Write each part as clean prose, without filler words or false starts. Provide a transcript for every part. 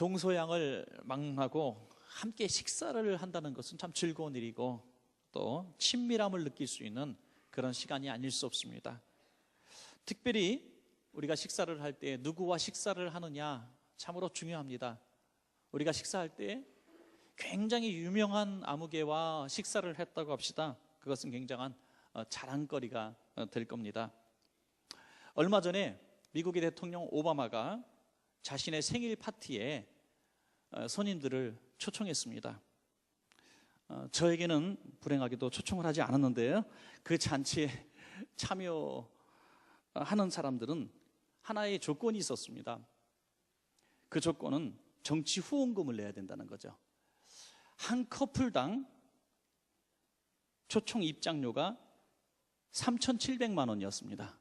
동서양을 망하고 함께 식사를 한다는 것은 참 즐거운 일이고 또 친밀함을 느낄 수 있는 그런 시간이 아닐 수 없습니다. 특별히 우리가 식사를 할 때 누구와 식사를 하느냐 참으로 중요합니다. 우리가 식사할 때 굉장히 유명한 아무개와 식사를 했다고 합시다. 그것은 굉장한 자랑거리가 될 겁니다. 얼마 전에 미국의 대통령 오바마가 자신의 생일 파티에 손님들을 초청했습니다. 저에게는 불행하게도 초청을 하지 않았는데요, 그 잔치에 참여하는 사람들은 하나의 조건이 있었습니다. 그 조건은 정치 후원금을 내야 된다는 거죠. 한 커플당 초청 입장료가 3,700만 원이었습니다.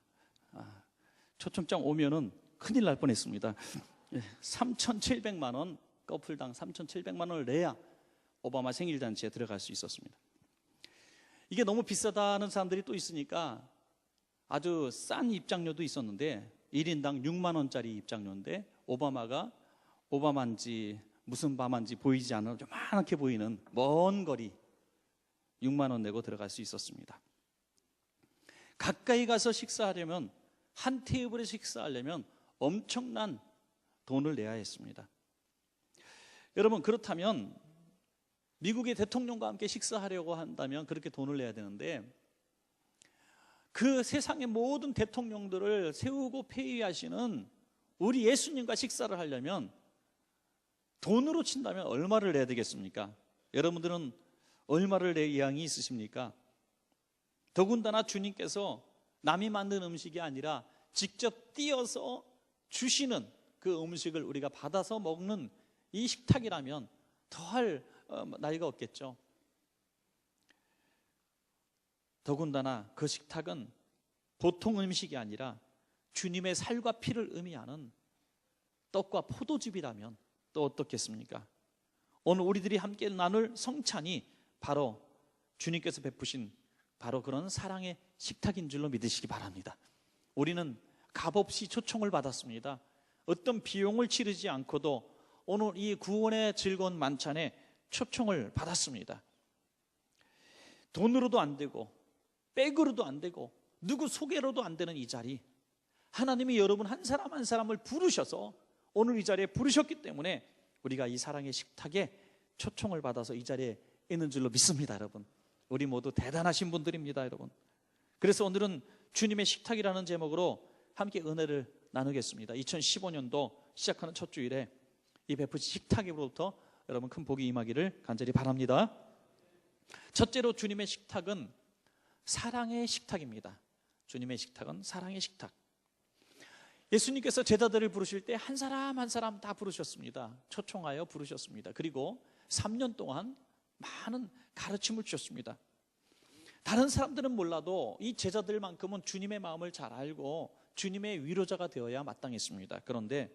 초청장 오면은 큰일 날 뻔했습니다. 3,700만 원, 커플당 3,700만 원을 내야 오바마 생일잔치에 들어갈 수 있었습니다. 이게 너무 비싸다는 사람들이 또 있으니까 아주 싼 입장료도 있었는데 1인당 6만 원짜리 입장료인데 오바마가 오바마인지 무슨 바마인지 보이지 않는 요만하게 보이는 먼 거리 6만 원 내고 들어갈 수 있었습니다. 가까이 가서 식사하려면, 한 테이블에 식사하려면 엄청난 돈을 내야 했습니다. 여러분, 그렇다면 미국의 대통령과 함께 식사하려고 한다면 그렇게 돈을 내야 되는데, 그 세상의 모든 대통령들을 세우고 폐위하시는 우리 예수님과 식사를 하려면 돈으로 친다면 얼마를 내야 되겠습니까? 여러분들은 얼마를 낼 의향이 있으십니까? 더군다나 주님께서 남이 만든 음식이 아니라 직접 띄어서 주시는 그 음식을 우리가 받아서 먹는 이 식탁이라면 더할 나위가 없겠죠. 더군다나 그 식탁은 보통 음식이 아니라 주님의 살과 피를 의미하는 떡과 포도즙이라면 또 어떻겠습니까? 오늘 우리들이 함께 나눌 성찬이 바로 주님께서 베푸신 바로 그런 사랑의 식탁인 줄로 믿으시기 바랍니다. 우리는 값없이 초청을 받았습니다. 어떤 비용을 치르지 않고도 오늘 이 구원의 즐거운 만찬에 초청을 받았습니다. 돈으로도 안 되고 백으로도 안 되고 누구 소개로도 안 되는 이 자리, 하나님이 여러분 한 사람 한 사람을 부르셔서 오늘 이 자리에 부르셨기 때문에 우리가 이 사랑의 식탁에 초청을 받아서 이 자리에 있는 줄로 믿습니다. 여러분, 우리 모두 대단하신 분들입니다. 여러분, 그래서 오늘은 주님의 식탁이라는 제목으로 함께 은혜를 나누겠습니다. 2015년도 시작하는 첫 주일에 이 베푸신 식탁으로부터 여러분 큰 복이 임하기를 간절히 바랍니다. 첫째로 주님의 식탁은 사랑의 식탁입니다. 주님의 식탁은 사랑의 식탁. 예수님께서 제자들을 부르실 때 한 사람 한 사람 다 부르셨습니다. 초청하여 부르셨습니다. 그리고 3년 동안 많은 가르침을 주셨습니다. 다른 사람들은 몰라도 이 제자들만큼은 주님의 마음을 잘 알고 주님의 위로자가 되어야 마땅했습니다. 그런데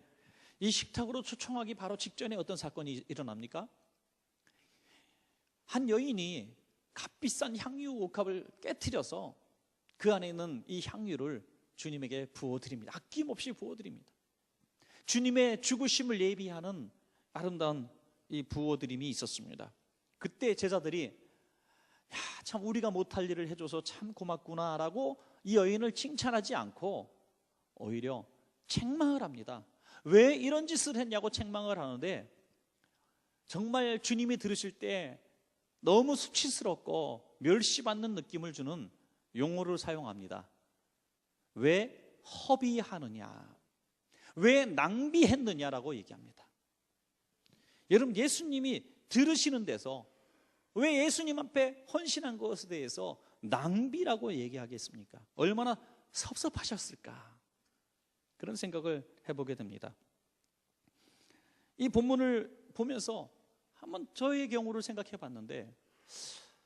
이 식탁으로 초청하기 바로 직전에 어떤 사건이 일어납니까? 한 여인이 값비싼 향유 옥합을 깨트려서 그 안에 있는 이 향유를 주님에게 부어드립니다. 아낌없이 부어드립니다. 주님의 죽으심을 예비하는 아름다운 이 부어드림이 있었습니다. 그때 제자들이 야, 참 우리가 못할 일을 해줘서 참 고맙구나라고 이 여인을 칭찬하지 않고 오히려 책망을 합니다. 왜 이런 짓을 했냐고 책망을 하는데, 정말 주님이 들으실 때 너무 수치스럽고 멸시받는 느낌을 주는 용어를 사용합니다. 왜 허비하느냐, 왜 낭비했느냐라고 얘기합니다. 여러분, 예수님이 들으시는 데서 왜 예수님 앞에 헌신한 것에 대해서 낭비라고 얘기하겠습니까? 얼마나 섭섭하셨을까, 그런 생각을 해보게 됩니다. 이 본문을 보면서 한번 저의 경우를 생각해 봤는데,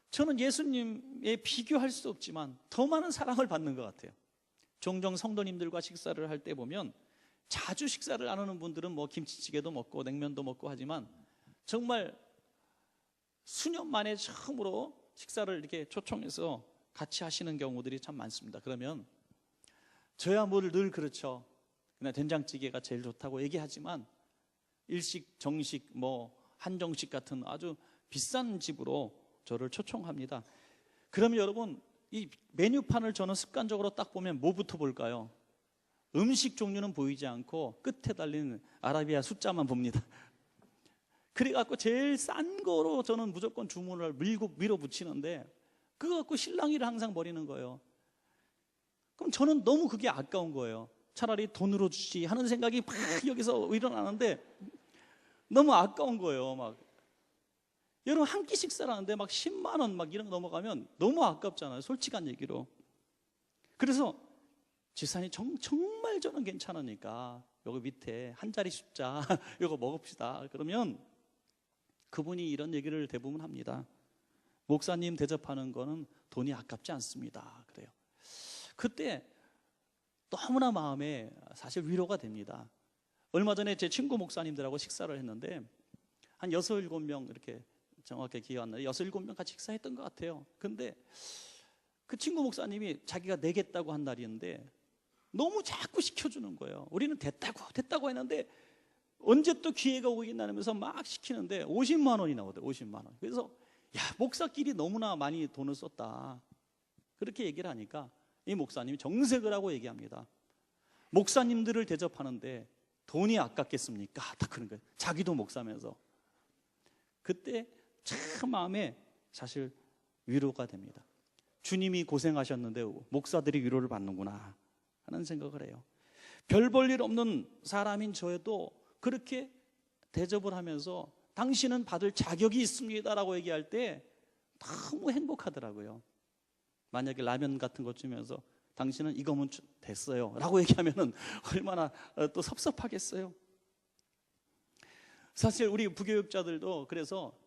저는 예수님에 비교할 수 없지만 더 많은 사랑을 받는 것 같아요. 종종 성도님들과 식사를 할 때 보면 자주 식사를 안 하는 분들은 뭐 김치찌개도 먹고 냉면도 먹고 하지만 정말 수년 만에 처음으로 식사를 이렇게 초청해서 같이 하시는 경우들이 참 많습니다. 그러면 저야 뭘 늘 그렇죠. 그냥 된장찌개가 제일 좋다고 얘기하지만 일식, 정식, 한정식 같은 아주 비싼 집으로 저를 초청합니다. 그러면 여러분, 이 메뉴판을 저는 습관적으로 딱 보면 뭐부터 볼까요? 음식 종류는 보이지 않고 끝에 달린 아라비아 숫자만 봅니다. 그래갖고 제일 싼 거로 저는 무조건 주문을 밀어붙이는데, 그거 갖고 실랑이를 항상 벌이는 거예요. 그럼 저는 너무 그게 아까운 거예요. 차라리 돈으로 주지 하는 생각이 막 여기서 일어나는데 너무 아까운 거예요. 여러분, 한 끼 식사를 하는데 10만 원 이런 거 넘어가면 너무 아깝잖아요, 솔직한 얘기로. 그래서 집사님 정말 저는 괜찮으니까 여기 밑에 한 자리 숫자 이거 먹읍시다. 그러면 그분이 이런 얘기를 대부분 합니다. 목사님 대접하는 거는 돈이 아깝지 않습니다. 그래요. 그때 너무나 마음에 사실 위로가 됩니다. 얼마 전에 제 친구 목사님들하고 식사를 했는데 한 6, 7명, 이렇게 정확히 기억 안 나요. 6, 7명 같이 식사했던 것 같아요. 근데 그 친구 목사님이 자기가 내겠다고 한 날이었는데 너무 자꾸 시켜주는 거예요. 우리는 됐다고 했는데 언제 또 기회가 오겠나면서 막 시키는데 50만 원이 나오대. 50만 원. 그래서 목사끼리 너무나 많이 돈을 썼다, 그렇게 얘기를 하니까 이 목사님이 정색을 하고 얘기합니다. 목사님들을 대접하는데 돈이 아깝겠습니까? 딱 그런 거예요. 자기도 목사면서. 그때 참 마음에 사실 위로가 됩니다. 주님이 고생하셨는데 목사들이 위로를 받는구나 하는 생각을 해요. 별 볼 일 없는 사람인 저에도 그렇게 대접을 하면서 당신은 받을 자격이 있습니다라고 얘기할 때 너무 행복하더라고요. 만약에 라면 같은 거 주면서 당신은 이거면 됐어요 라고 얘기하면 얼마나 또 섭섭하겠어요. 사실 우리 부교육자들도 그래서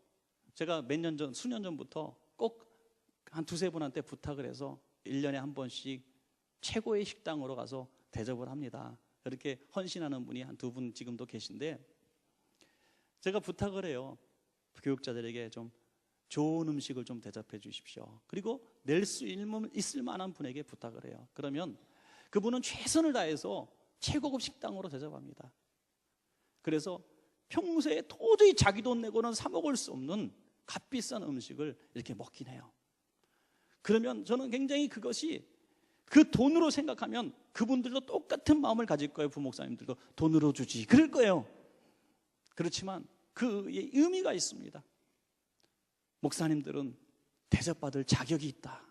제가 수년 전부터 꼭 한 2, 3분한테 부탁을 해서 1년에 한 번씩 최고의 식당으로 가서 대접을 합니다. 그렇게 헌신하는 분이 한 2분 지금도 계신데, 제가 부탁을 해요. 교육자들에게 좀 좋은 음식을 좀 대접해 주십시오. 그리고 낼 수 있을 만한 분에게 부탁을 해요. 그러면 그분은 최선을 다해서 최고급 식당으로 대접합니다. 그래서 평소에 도저히 자기 돈 내고는 사 먹을 수 없는 값비싼 음식을 이렇게 먹긴 해요. 그러면 저는 굉장히 그것이, 그 돈으로 생각하면 그분들도 똑같은 마음을 가질 거예요. 부목사님들도 돈으로 주지 그럴 거예요. 그렇지만 그 의미가 있습니다. 목사님들은 대접받을 자격이 있다.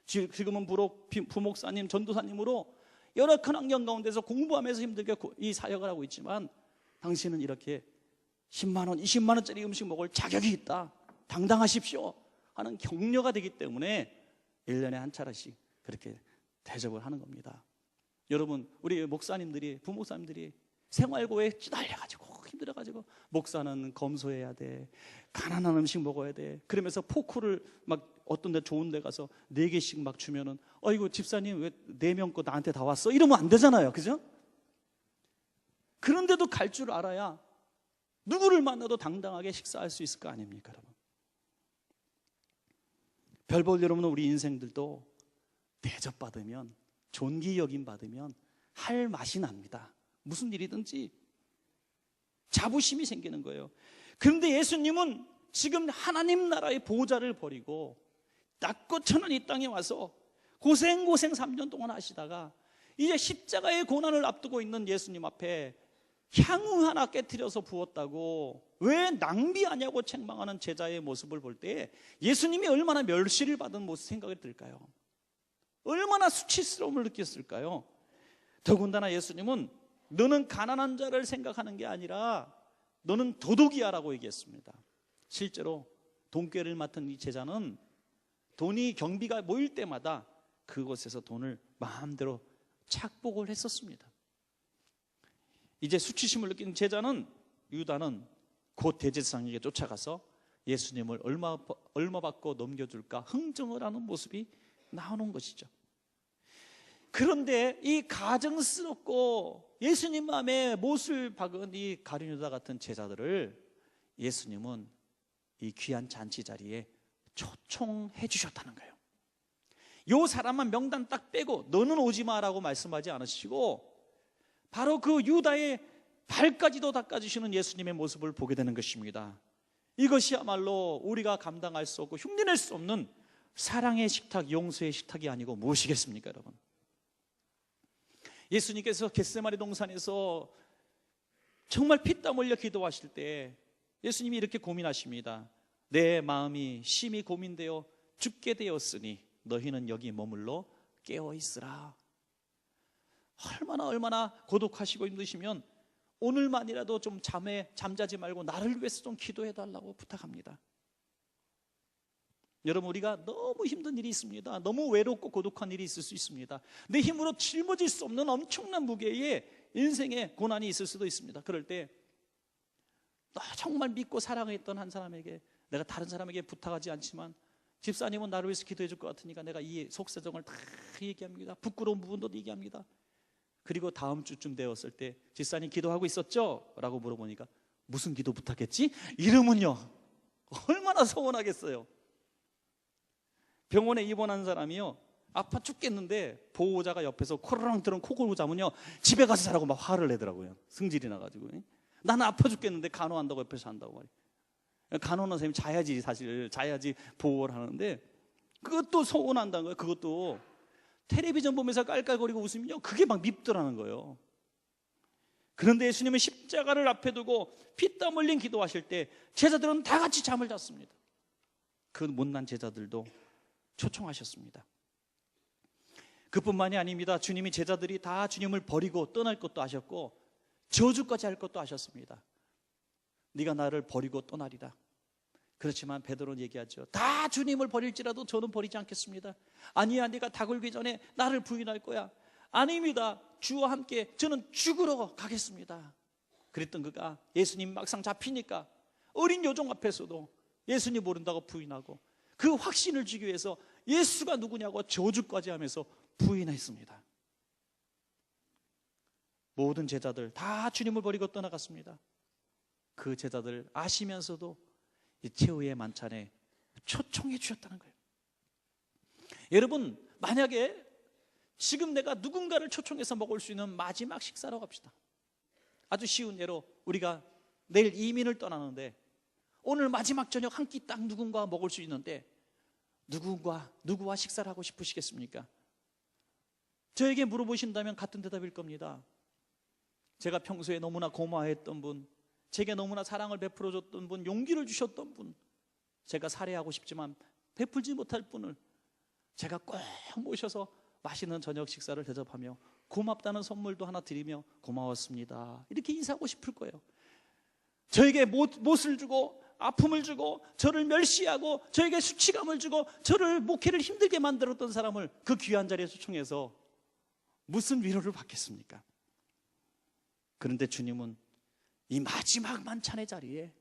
지금은 부목사님, 전도사님으로 열악한 환경 가운데서 공부하면서 힘들게 이 사역을 하고 있지만 당신은 이렇게 10만 원, 20만 원짜리 음식 먹을 자격이 있다, 당당하십시오 하는 격려가 되기 때문에 1년에 한 차례씩 그렇게 대접을 하는 겁니다. 여러분, 우리 목사님들이, 부목사님들이 생활고에 찌달려가지고 힘들어가지고 목사는 검소해야 돼, 가난한 음식 먹어야 돼, 그러면서 포크를 어떤 데 좋은 데 가서 4개씩 주면은 이거 집사님 왜 4명 거 나한테 다 왔어? 이러면 안 되잖아요. 그죠? 그런데도 갈 줄 알아야 누구를 만나도 당당하게 식사할 수 있을 거 아닙니까, 여러분? 별 볼 일 없는 우리 인생들도 대접받으면, 존귀 여김 받으면 할 맛이 납니다. 무슨 일이든지 자부심이 생기는 거예요. 그런데 예수님은 지금 하나님 나라의 보좌를 버리고 낮고 천한 이 땅에 와서 고생 3년 동안 하시다가 이제 십자가의 고난을 앞두고 있는 예수님 앞에 향후 하나 깨트려서 부었다고 왜 낭비하냐고 책망하는 제자의 모습을 볼 때 예수님이 얼마나 멸시를 받은 모습 생각이 들까요? 얼마나 수치스러움을 느꼈을까요? 더군다나 예수님은 너는 가난한 자를 생각하는 게 아니라 너는 도둑이야 라고 얘기했습니다. 실제로 돈꾀를 맡은 이 제자는 돈이 경비가 모일 때마다 그곳에서 돈을 마음대로 착복을 했었습니다. 이제 수치심을 느낀 제자는, 유다는 곧 대제사장에게 쫓아가서 예수님을 얼마 받고 넘겨줄까 흥정을 하는 모습이 나오는 것이죠. 그런데 이 가증스럽고 예수님 마음에 못을 박은 이 가룟 유다 같은 제자들을 예수님은 이 귀한 잔치 자리에 초청해 주셨다는 거예요. 요 사람만 명단 딱 빼고 너는 오지 마라고 말씀하지 않으시고 바로 그 유다의 발까지도 닦아주시는 예수님의 모습을 보게 되는 것입니다. 이것이야말로 우리가 감당할 수 없고 흉내낼 수 없는 사랑의 식탁, 용서의 식탁이 아니고 무엇이겠습니까, 여러분? 예수님께서 겟세마네 동산에서 정말 피땀 흘려 기도하실 때 예수님이 이렇게 고민하십니다. 내 마음이 심히 고민되어 죽게 되었으니 너희는 여기 머물러 깨어있으라. 얼마나 고독하시고 힘드시면 오늘만이라도 좀 잠자지 말고 나를 위해서 좀 기도해 달라고 부탁합니다. 여러분, 우리가 너무 힘든 일이 있습니다. 너무 외롭고 고독한 일이 있을 수 있습니다. 내 힘으로 짊어질 수 없는 엄청난 무게의 인생의 고난이 있을 수도 있습니다. 그럴 때 정말 믿고 사랑했던 한 사람에게, 내가 다른 사람에게 부탁하지 않지만 집사님은 나를 위해서 기도해 줄 것 같으니까 내가 이 속사정을 다 얘기합니다. 부끄러운 부분도 얘기합니다. 그리고 다음 주쯤 되었을 때 집사님 기도하고 있었죠? 라고 물어보니까 무슨 기도 부탁했지? 이러면요, 얼마나 서운하겠어요. 병원에 입원한 사람이요, 아파 죽겠는데 보호자가 옆에서 코르렁 들은 코골고 자면요, 집에 가서 자라고 막 화를 내더라고요. 승질이 나가지고. 나는 아파 죽겠는데 간호한다고 옆에서 한다고 말이에요. 간호는 선생님이 자야지, 사실 자야지 보호를 하는데 그것도 서운한다는 거예요. 그것도 텔레비전 보면서 깔깔거리고 웃으면요, 그게 막 밉더라는 거예요. 그런데 예수님은 십자가를 앞에 두고 피땀 흘린 기도하실 때 제자들은 다 같이 잠을 잤습니다. 그 못난 제자들도 초청하셨습니다. 그뿐만이 아닙니다. 주님이 제자들이 다 주님을 버리고 떠날 것도 아셨고 저주까지 할 것도 아셨습니다. 네가 나를 버리고 떠나리라. 그렇지만 베드로는 얘기하죠. 다 주님을 버릴지라도 저는 버리지 않겠습니다. 아니야, 네가 다 굴기 전에 나를 부인할 거야. 아닙니다. 주와 함께 저는 죽으러 가겠습니다. 그랬던 그가 예수님 막상 잡히니까 어린 요종 앞에서도 예수님 모른다고 부인하고 그 확신을 주기 위해서 예수가 누구냐고 저주까지 하면서 부인했습니다. 모든 제자들 다 주님을 버리고 떠나갔습니다. 그 제자들 아시면서도 이 최후의 만찬에 초청해 주셨다는 거예요. 여러분, 만약에 지금 내가 누군가를 초청해서 먹을 수 있는 마지막 식사라고 합시다. 아주 쉬운 예로 우리가 내일 이민을 떠나는데 오늘 마지막 저녁 한 끼 딱 누군가 먹을 수 있는데 누구와 식사를 하고 싶으시겠습니까? 저에게 물어보신다면 같은 대답일 겁니다. 제가 평소에 너무나 고마워했던 분, 제게 너무나 사랑을 베풀어 줬던 분, 용기를 주셨던 분, 제가 살해하고 싶지만 베풀지 못할 분을 제가 꼭 모셔서 맛있는 저녁 식사를 대접하며 고맙다는 선물도 하나 드리며 고마웠습니다, 이렇게 인사하고 싶을 거예요. 저에게 못을 주고 아픔을 주고 저를 멸시하고 저에게 수치감을 주고 저를 목회를 힘들게 만들었던 사람을 그 귀한 자리에 초청해서 무슨 위로를 받겠습니까? 그런데 주님은 이 마지막 만찬의 자리에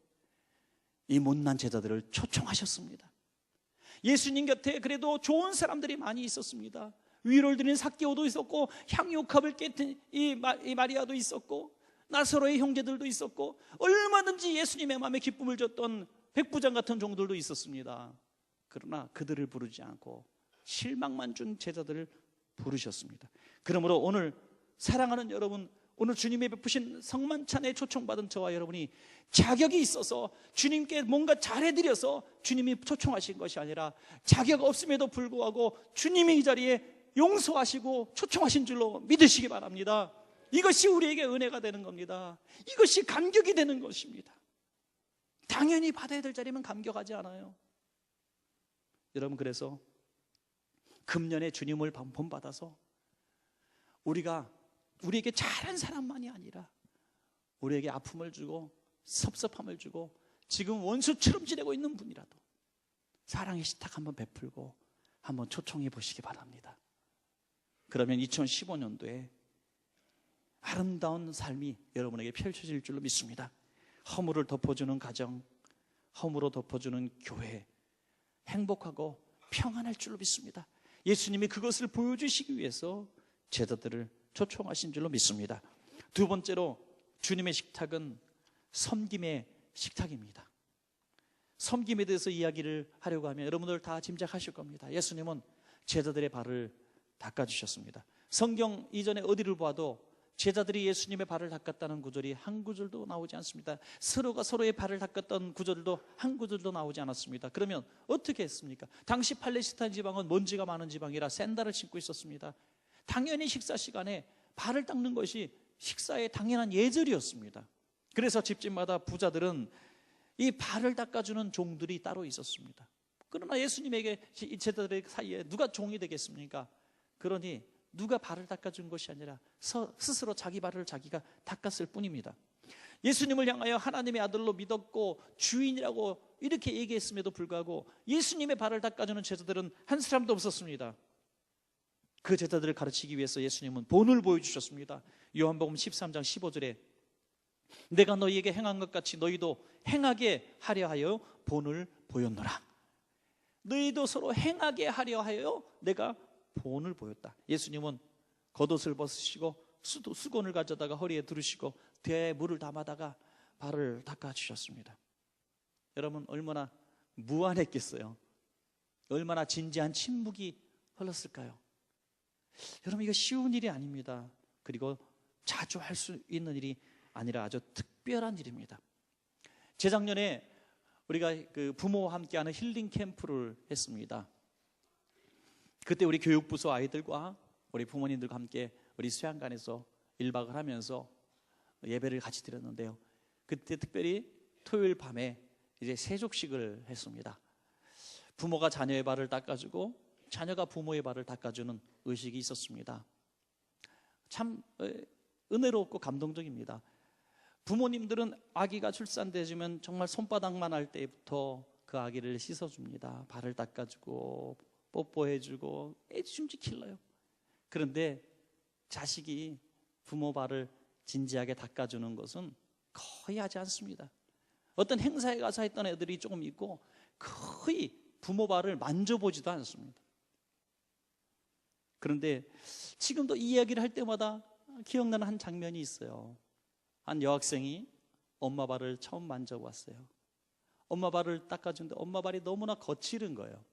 이 못난 제자들을 초청하셨습니다. 예수님 곁에 그래도 좋은 사람들이 많이 있었습니다. 위로를 드리는 삭개오도 있었고 향유컵을 깨튼 이 마리아도 있었고 나사로의 형제들도 있었고 얼마든지 예수님의 마음에 기쁨을 줬던 백부장 같은 종들도 있었습니다. 그러나 그들을 부르지 않고 실망만 준 제자들을 부르셨습니다. 그러므로 오늘 사랑하는 여러분, 오늘 주님의 베푸신 성만찬에 초청받은 저와 여러분이 자격이 있어서 주님께 뭔가 잘해드려서 주님이 초청하신 것이 아니라 자격 없음에도 불구하고 주님이 이 자리에 용서하시고 초청하신 줄로 믿으시기 바랍니다. 이것이 우리에게 은혜가 되는 겁니다. 이것이 감격이 되는 것입니다. 당연히 받아야 될 자리면 감격하지 않아요. 여러분, 그래서 금년에 주님을 본받아서 우리에게 잘한 사람만이 아니라 우리에게 아픔을 주고 섭섭함을 주고 지금 원수처럼 지내고 있는 분이라도 사랑의 식탁 한번 베풀고 한번 초청해 보시기 바랍니다. 그러면 2015년도에 아름다운 삶이 여러분에게 펼쳐질 줄로 믿습니다. 허물을 덮어주는 가정, 허물을 덮어주는 교회, 행복하고 평안할 줄로 믿습니다. 예수님이 그것을 보여주시기 위해서 제자들을 초청하신 줄로 믿습니다. 두 번째로 주님의 식탁은 섬김의 식탁입니다. 섬김에 대해서 이야기를 하려고 하면 여러분들 다 짐작하실 겁니다. 예수님은 제자들의 발을 닦아주셨습니다. 성경 이전에 어디를 봐도 제자들이 예수님의 발을 닦았다는 구절이 한 구절도 나오지 않습니다. 서로가 서로의 발을 닦았던 구절도 한 구절도 나오지 않았습니다. 그러면 어떻게 했습니까? 당시 팔레스타인 지방은 먼지가 많은 지방이라 샌들을 신고 있었습니다. 당연히 식사 시간에 발을 닦는 것이 식사의 당연한 예절이었습니다. 그래서 집집마다 부자들은 이 발을 닦아주는 종들이 따로 있었습니다. 그러나 예수님에게 이 제자들 사이에 누가 종이 되겠습니까? 그러니 누가 발을 닦아준 것이 아니라 스스로 자기 발을 자기가 닦았을 뿐입니다. 예수님을 향하여 하나님의 아들로 믿었고 주인이라고 이렇게 얘기했음에도 불구하고 예수님의 발을 닦아주는 제자들은 한 사람도 없었습니다. 그 제자들을 가르치기 위해서 예수님은 본을 보여주셨습니다. 요한복음 13장 15절에 내가 너희에게 행한 것 같이 너희도 행하게 하려 하여 본을 보였노라. 너희도 서로 행하게 하려 하여 내가 본을 보였다. 예수님은 겉옷을 벗으시고 수건을 가져다가 허리에 두르시고 대야에 물을 담아다가 발을 닦아주셨습니다. 여러분 얼마나 무안했겠어요? 얼마나 진지한 침묵이 흘렀을까요? 여러분 이거 쉬운 일이 아닙니다. 그리고 자주 할 수 있는 일이 아니라 아주 특별한 일입니다. 재작년에 우리가 그 부모와 함께하는 힐링 캠프를 했습니다. 그때 우리 교육부서 아이들과 우리 부모님들과 함께 우리 수양관에서 1박을 하면서 예배를 같이 드렸는데요. 그때 특별히 토요일 밤에 이제 세족식을 했습니다. 부모가 자녀의 발을 닦아주고 자녀가 부모의 발을 닦아주는 의식이 있었습니다. 참 은혜롭고 감동적입니다. 부모님들은 아기가 출산되면 정말 손바닥만 할 때부터 그 아기를 씻어줍니다. 발을 닦아주고 뽀뽀해주고 애지중지 길러요. 그런데 자식이 부모 발을 진지하게 닦아주는 것은 거의 하지 않습니다. 어떤 행사에 가서 했던 애들이 조금 있고 거의 부모 발을 만져보지도 않습니다. 그런데 지금도 이 이야기를 할 때마다 기억나는 한 장면이 있어요. 한 여학생이 엄마 발을 처음 만져봤어요. 엄마 발을 닦아주는데 엄마 발이 너무나 거칠은 거예요.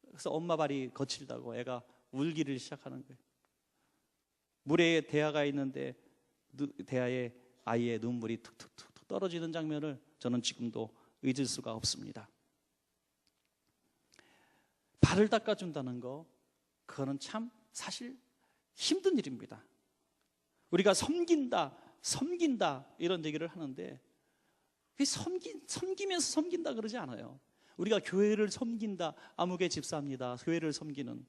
그래서 엄마 발이 거칠다고 애가 울기를 시작하는 거예요. 물에 대야가 있는데 대야에 아이의 눈물이 툭툭툭 떨어지는 장면을 저는 지금도 잊을 수가 없습니다. 발을 닦아준다는 거, 그거는 참 사실 힘든 일입니다. 우리가 섬긴다 이런 얘기를 하는데 섬기면서 섬긴다 그러지 않아요. 우리가 교회를 섬긴다, 아무개 집사입니다. 교회를 섬기는,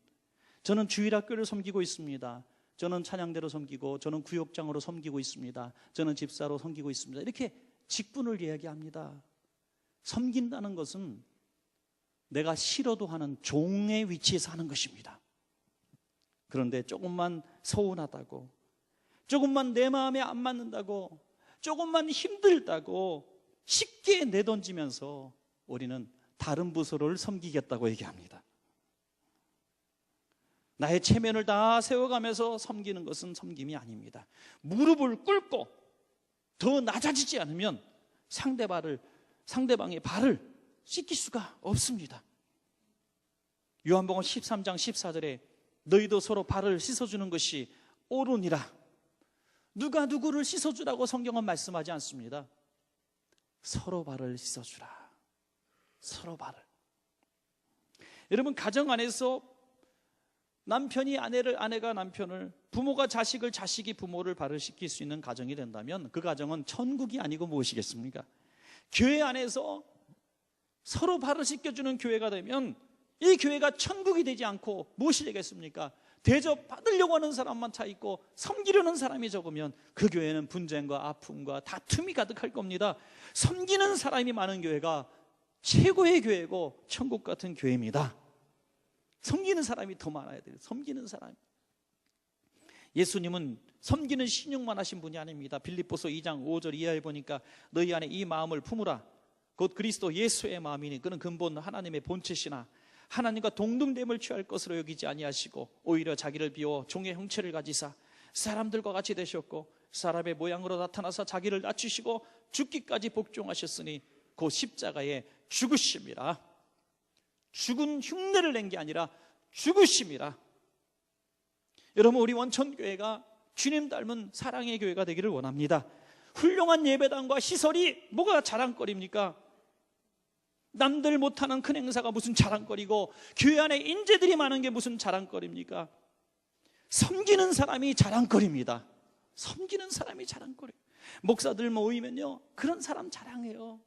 저는 주일학교를 섬기고 있습니다. 저는 찬양대로 섬기고, 저는 구역장으로 섬기고 있습니다. 저는 집사로 섬기고 있습니다. 이렇게 직분을 이야기합니다. 섬긴다는 것은 내가 싫어도 하는 종의 위치에서 하는 것입니다. 그런데 조금만 서운하다고, 조금만 내 마음에 안 맞는다고, 조금만 힘들다고 쉽게 내던지면서 우리는 다른 부서를 섬기겠다고 얘기합니다. 나의 체면을 다 세워가면서 섬기는 것은 섬김이 아닙니다. 무릎을 꿇고 더 낮아지지 않으면 상대방의 발을 씻길 수가 없습니다. 요한복음 13장 14절에 너희도 서로 발을 씻어주는 것이 옳으니라. 누가 누구를 씻어주라고 성경은 말씀하지 않습니다. 서로 발을 씻어주라. 서로 발을. 여러분 가정 안에서 남편이 아내를, 아내가 남편을, 부모가 자식을, 자식이 부모를 발을 씻길 수 있는 가정이 된다면 그 가정은 천국이 아니고 무엇이겠습니까? 교회 안에서 서로 발을 씻겨주는 교회가 되면 이 교회가 천국이 되지 않고 무엇이 되겠습니까? 대접받으려고 하는 사람만 차 있고 섬기려는 사람이 적으면 그 교회는 분쟁과 아픔과 다툼이 가득할 겁니다. 섬기는 사람이 많은 교회가 최고의 교회고 천국 같은 교회입니다. 섬기는 사람이 더 많아야 돼요. 섬기는 사람. 예수님은 섬기는 신용만 하신 분이 아닙니다. 빌립보서 2장 5절 이하에 보니까 너희 안에 이 마음을 품으라. 곧 그리스도 예수의 마음이니 그는 근본 하나님의 본체시나 하나님과 동등됨을 취할 것으로 여기지 아니하시고 오히려 자기를 비워 종의 형체를 가지사 사람들과 같이 되셨고 사람의 모양으로 나타나사 자기를 낮추시고 죽기까지 복종하셨으니 그 십자가에 죽으심이라. 죽은 흉내를 낸 게 아니라 죽으심이라. 여러분 우리 원천교회가 주님 닮은 사랑의 교회가 되기를 원합니다. 훌륭한 예배당과 시설이 뭐가 자랑거리입니까? 남들 못하는 큰 행사가 무슨 자랑거리고 교회 안에 인재들이 많은 게 무슨 자랑거리입니까? 섬기는 사람이 자랑거리입니다. 섬기는 사람이 자랑거리. 목사들 모이면요, 그런 사람 자랑해요.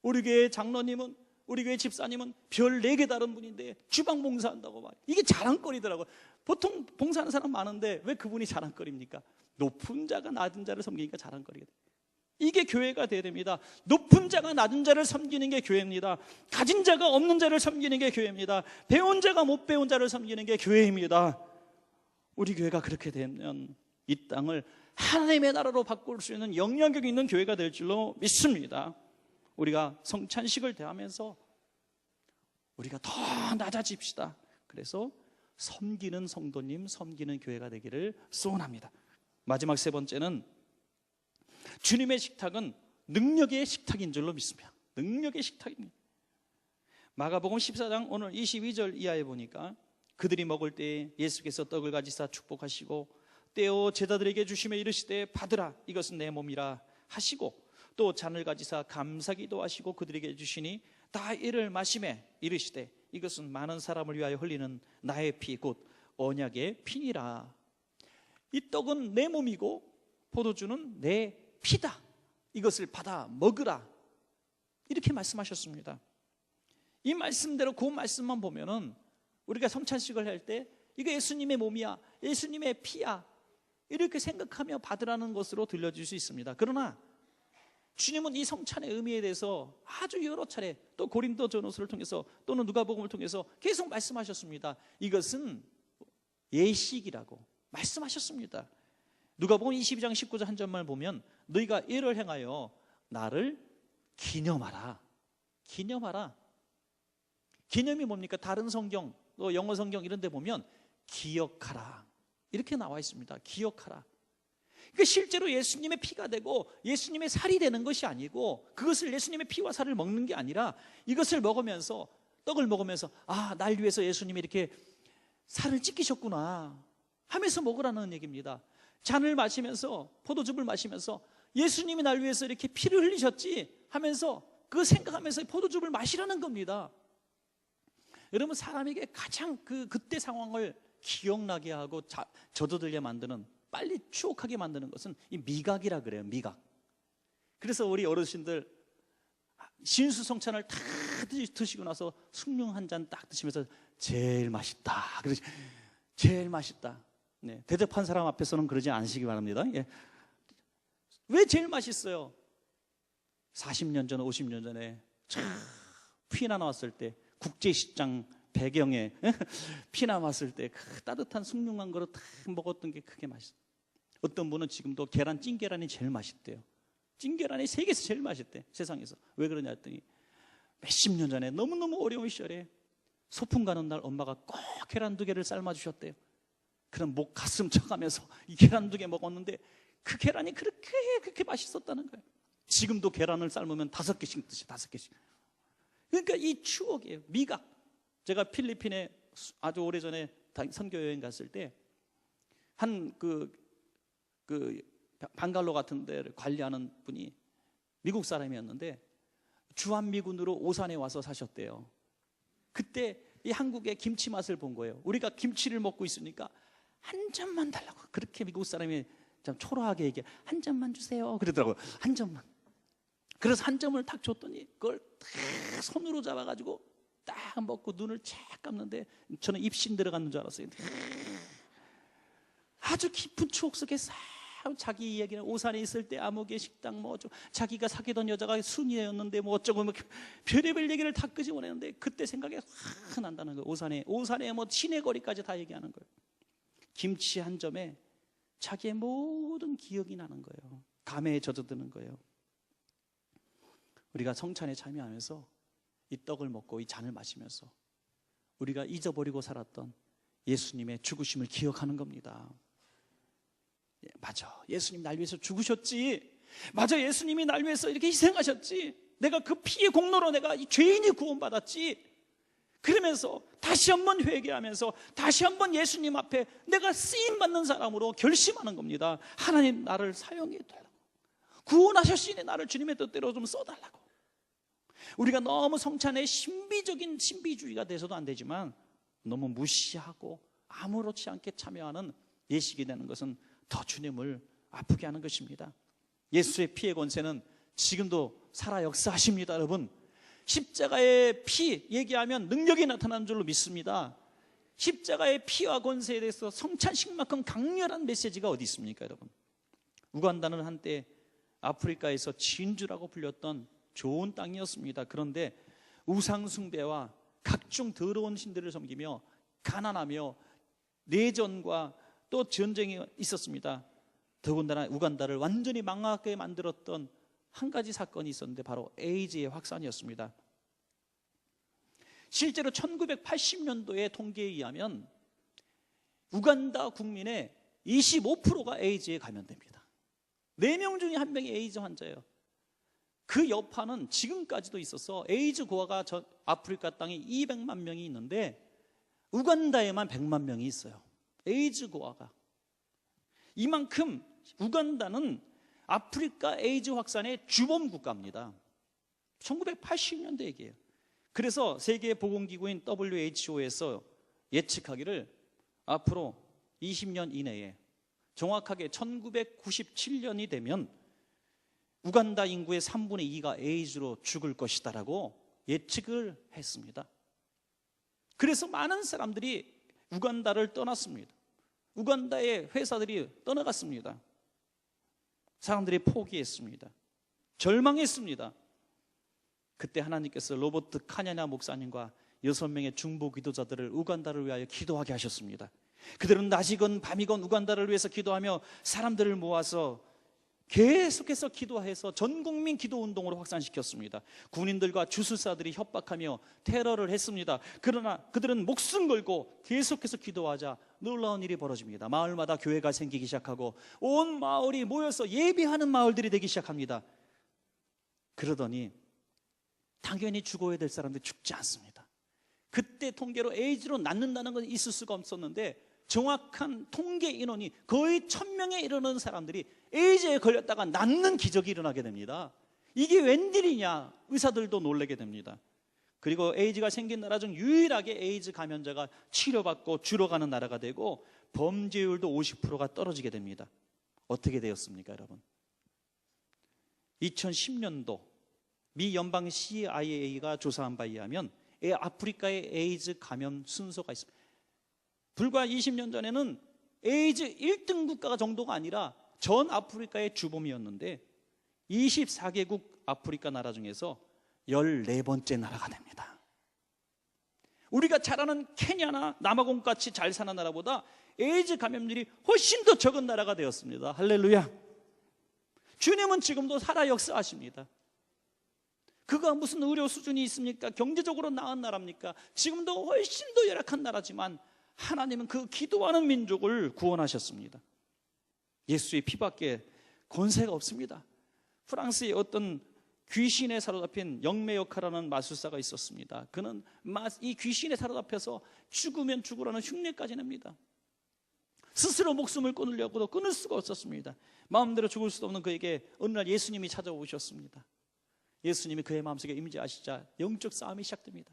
우리 교회 장로님은, 우리 교회 집사님은 별 4개 다른 분인데 주방 봉사한다고 말이에요. 이게 자랑거리더라고요. 보통 봉사하는 사람 많은데 왜 그분이 자랑거리입니까? 높은 자가 낮은 자를 섬기니까 자랑거리가 돼요. 이게 교회가 돼야 됩니다. 높은 자가 낮은 자를 섬기는 게 교회입니다. 가진 자가 없는 자를 섬기는 게 교회입니다. 배운 자가 못 배운 자를 섬기는 게 교회입니다. 우리 교회가 그렇게 되면 이 땅을 하나님의 나라로 바꿀 수 있는 영향력 있는 교회가 될 줄로 믿습니다. 우리가 성찬식을 대하면서 우리가 더 낮아집시다. 그래서 섬기는 성도님, 섬기는 교회가 되기를 소원합니다. 마지막 3번째는 주님의 식탁은 능력의 식탁인 줄로 믿습니다. 능력의 식탁입니다. 마가복음 14장 오늘 22절 이하에 보니까 그들이 먹을 때 예수께서 떡을 가지사 축복하시고 떼어 제자들에게 주시며 이르시되 받으라 이것은 내 몸이라 하시고 또 잔을 가지사 감사기도 하시고 그들에게 주시니 다 이를 마시매 이르시되 이것은 많은 사람을 위하여 흘리는 나의 피 곧 언약의 피니라. 이 떡은 내 몸이고 포도주는 내 피다. 이것을 받아 먹으라. 이렇게 말씀하셨습니다. 이 말씀대로 그 말씀만 보면은 우리가 성찬식을 할 때 이거 예수님의 몸이야, 예수님의 피야 이렇게 생각하며 받으라는 것으로 들려줄 수 있습니다. 그러나 주님은 이 성찬의 의미에 대해서 아주 여러 차례 또 고린도전서를 통해서 또는 누가복음을 통해서 계속 말씀하셨습니다. 이것은 예식이라고 말씀하셨습니다. 누가복음 22장 19절 한 절만 보면 너희가 이를 행하여 나를 기념하라. 기념하라. 기념이 뭡니까? 다른 성경 또 영어 성경 이런 데 보면 기억하라 이렇게 나와 있습니다. 기억하라. 그러니까 실제로 예수님의 피가 되고 예수님의 살이 되는 것이 아니고 그것을 예수님의 피와 살을 먹는 게 아니라 이것을 먹으면서 떡을 먹으면서 아, 날 위해서 예수님이 이렇게 살을 찢기셨구나 하면서 먹으라는 얘기입니다. 잔을 마시면서 포도즙을 마시면서 예수님이 날 위해서 이렇게 피를 흘리셨지 하면서 그 생각하면서 포도즙을 마시라는 겁니다. 여러분 사람에게 가장 그때 상황을 기억나게 하고 젖어들게 만드는 빨리 추억하게 만드는 것은 이 미각이라 그래요. 미각. 그래서 우리 어르신들 진수성찬을 다 드시고 나서 숭늉 한 잔 딱 드시면서 제일 맛있다. 그러지 제일 맛있다. 네, 대접한 사람 앞에서는 그러지 않으시기 바랍니다. 예. 왜 제일 맛있어요? 40년 전, 50년 전에 피나 나왔을 때 국제시장 배경에 피나 왔을 때 그 따뜻한 숭늉한 거로 딱 먹었던 게 그게 맛있어요. 어떤 분은 지금도 찐계란이 제일 맛있대요. 찐계란이 세계에서 제일 맛있대, 세상에서. 왜 그러냐 했더니 몇십 년 전에 너무너무 어려운 시절에 소풍 가는 날 엄마가 꼭 계란 2개를 삶아주셨대요. 그럼 목 가슴 쳐가면서 이 계란 2개 먹었는데 그 계란이 그렇게 맛있었다는 거예요. 지금도 계란을 삶으면 5개씩 드시 5개씩. 그러니까 이 추억이에요. 미각. 제가 필리핀에 아주 오래전에 선교 여행 갔을 때 한 방갈로 같은 데를 관리하는 분이 미국 사람이었는데 주한미군으로 오산에 와서 사셨대요. 그때 이 한국의 김치 맛을 본 거예요. 우리가 김치를 먹고 있으니까 한 잔만 달라고. 그렇게 미국 사람이 참 초라하게 얘기해. 한 잔만 주세요 그러더라고요. 한 잔만. 그래서 한 점을 탁 줬더니 그걸 딱 손으로 잡아가지고 딱 먹고 눈을 착 감는데 저는 입신 들어갔는 줄 알았어요. 아주 깊은 추억 속에 싹 자기 이야기는 오산에 있을 때 암흑의 식당 뭐 자기가 사귀던 여자가 순이였는데 뭐 어쩌고 뭐 별의별 얘기를 다 끄집어내는데 그때 생각이 확 난다는 거예요. 오산에 뭐 시내 거리까지 다 얘기하는 거예요. 김치 한 점에 자기의 모든 기억이 나는 거예요. 감회에 젖어드는 거예요. 우리가 성찬에 참여하면서 이 떡을 먹고 이 잔을 마시면서 우리가 잊어버리고 살았던 예수님의 죽으심을 기억하는 겁니다. 맞아, 예수님 날 위해서 죽으셨지. 맞아, 예수님이 날 위해서 이렇게 희생하셨지. 내가 그 피의 공로로 내가 이 죄인이 구원받았지. 그러면서 다시 한번 회개하면서 다시 한번 예수님 앞에 내가 쓰임받는 사람으로 결심하는 겁니다. 하나님, 나를 사용해 달라고, 구원하셨으니 나를 주님의 뜻대로 좀 써달라고. 우리가 너무 성찬에 신비적인 신비주의가 돼서도 안 되지만 너무 무시하고 아무렇지 않게 참여하는 예식이 되는 것은 더 주님을 아프게 하는 것입니다. 예수의 피의 권세는 지금도 살아 역사하십니다. 여러분, 십자가의 피 얘기하면 능력이 나타나는 줄로 믿습니다. 십자가의 피와 권세에 대해서 성찬식만큼 강렬한 메시지가 어디 있습니까? 여러분, 우간다는 한때 아프리카에서 진주라고 불렸던 좋은 땅이었습니다. 그런데 우상 숭배와 각종 더러운 신들을 섬기며 가난하며 내전과 또 전쟁이 있었습니다. 더군다나 우간다를 완전히 망하게 만들었던 한 가지 사건이 있었는데 바로 에이즈의 확산이었습니다. 실제로 1980년도의 통계에 의하면 우간다 국민의 25%가 에이즈에 감염됩니다. 4명 중에 1명이 에이즈 환자예요. 그 여파는 지금까지도 있어서 에이즈 고아가 아프리카 땅에 200만 명이 있는데 우간다에만 100만 명이 있어요. 에이즈 고아가. 이만큼 우간다는 아프리카 에이즈 확산의 주범 국가입니다. 1980년대 얘기예요. 그래서 세계보건기구인 WHO에서 예측하기를 앞으로 20년 이내에 정확하게 1997년이 되면 우간다 인구의 3분의 2가 에이즈로 죽을 것이다라고 예측을 했습니다. 그래서 많은 사람들이 우간다를 떠났습니다. 우간다의 회사들이 떠나갔습니다. 사람들이 포기했습니다. 절망했습니다. 그때 하나님께서 로버트 카냐냐 목사님과 6명의 중보 기도자들을 우간다를 위하여 기도하게 하셨습니다. 그들은 낮이건 밤이건 우간다를 위해서 기도하며 사람들을 모아서 계속해서 기도해서 전국민 기도운동으로 확산시켰습니다. 군인들과 주술사들이 협박하며 테러를 했습니다. 그러나 그들은 목숨 걸고 계속해서 기도하자 놀라운 일이 벌어집니다. 마을마다 교회가 생기기 시작하고 온 마을이 모여서 예배하는 마을들이 되기 시작합니다. 그러더니 당연히 죽어야 될 사람들이 죽지 않습니다. 그때 통계로 에이즈로 낫는다는 건 있을 수가 없었는데 정확한 통계 인원이 거의 1000명에 이르는 사람들이 에이즈에 걸렸다가 낫는 기적이 일어나게 됩니다. 이게 웬일이냐, 의사들도 놀라게 됩니다. 그리고 에이즈가 생긴 나라 중 유일하게 에이즈 감염자가 치료받고 줄어가는 나라가 되고 범죄율도 50%가 떨어지게 됩니다. 어떻게 되었습니까, 여러분? 2010년도 미 연방 CIA가 조사한 바에 의하면 아프리카의 에이즈 감염 순서가 있습니다. 불과 20년 전에는 에이즈 1등 국가가 정도가 아니라 전 아프리카의 주범이었는데 24개국 아프리카 나라 중에서 14번째 나라가 됩니다. 우리가 잘 아는 케냐나 남아공같이 잘 사는 나라보다 에이즈 감염률이 훨씬 더 적은 나라가 되었습니다. 할렐루야. 주님은 지금도 살아 역사하십니다. 그가 무슨 의료 수준이 있습니까? 경제적으로 나은 나라입니까? 지금도 훨씬 더 열악한 나라지만 하나님은 그 기도하는 민족을 구원하셨습니다. 예수의 피밖에 권세가 없습니다. 프랑스의 어떤 귀신에 사로잡힌 영메요카라는 마술사가 있었습니다. 그는 이 귀신에 사로잡혀서 죽으면 죽으라는 흉내까지 냅니다. 스스로 목숨을 끊으려고도 끊을 수가 없었습니다. 마음대로 죽을 수도 없는 그에게 어느 날 예수님이 찾아오셨습니다. 예수님이 그의 마음속에 임재하시자 영적 싸움이 시작됩니다.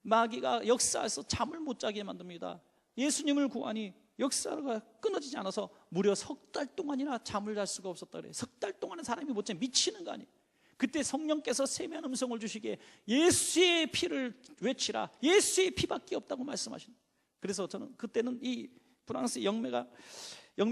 마귀가 역사에서 잠을 못 자게 만듭니다. 예수님을 구하니 역사가 끊어지지 않아서 무려 3달 동안이나 잠을 잘 수가 없었다 그래요. 3달 동안은 사람이 못 자, 미치는 거 아니에요. 그때 성령께서 세미한 음성을 주시기에 예수의 피를 외치라, 예수의 피밖에 없다고 말씀하신. 그래서 저는 그때는 이 프랑스 영매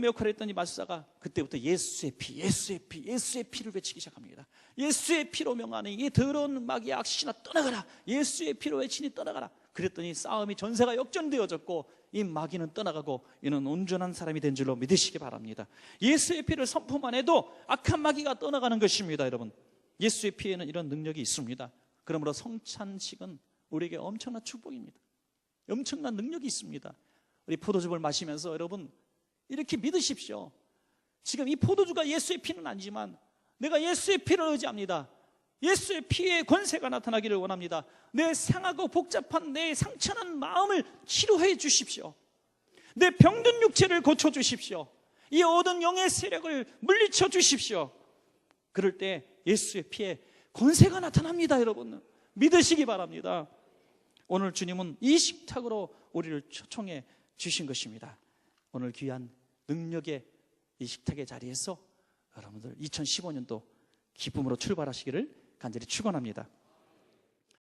역할을 했던 이 마술사가 그때부터 예수의 피, 예수의 피, 예수의 피를 외치기 시작합니다. 예수의 피로 명하니 이 더러운 마귀의 악신아 떠나가라, 예수의 피로 외치니 떠나가라. 그랬더니 싸움이 전세가 역전되어졌고 이 마귀는 떠나가고 이는 온전한 사람이 된 줄로 믿으시기 바랍니다. 예수의 피를 선포만 해도 악한 마귀가 떠나가는 것입니다. 여러분, 예수의 피에는 이런 능력이 있습니다. 그러므로 성찬식은 우리에게 엄청난 축복입니다. 엄청난 능력이 있습니다. 우리 포도즙을 마시면서 여러분 이렇게 믿으십시오. 지금 이 포도주가 예수의 피는 아니지만 내가 예수의 피를 의지합니다. 예수의 피의 권세가 나타나기를 원합니다. 내 상하고 복잡한 내 상처난 마음을 치료해 주십시오. 내 병든 육체를 고쳐 주십시오. 이 모든 영의 세력을 물리쳐 주십시오. 그럴 때 예수의 피에 권세가 나타납니다. 여러분, 믿으시기 바랍니다. 오늘 주님은 이 식탁으로 우리를 초청해 주신 것입니다. 오늘 귀한 능력의 이 식탁의 자리에서 여러분들 2015년도 기쁨으로 출발하시기를 간절히 축원합니다.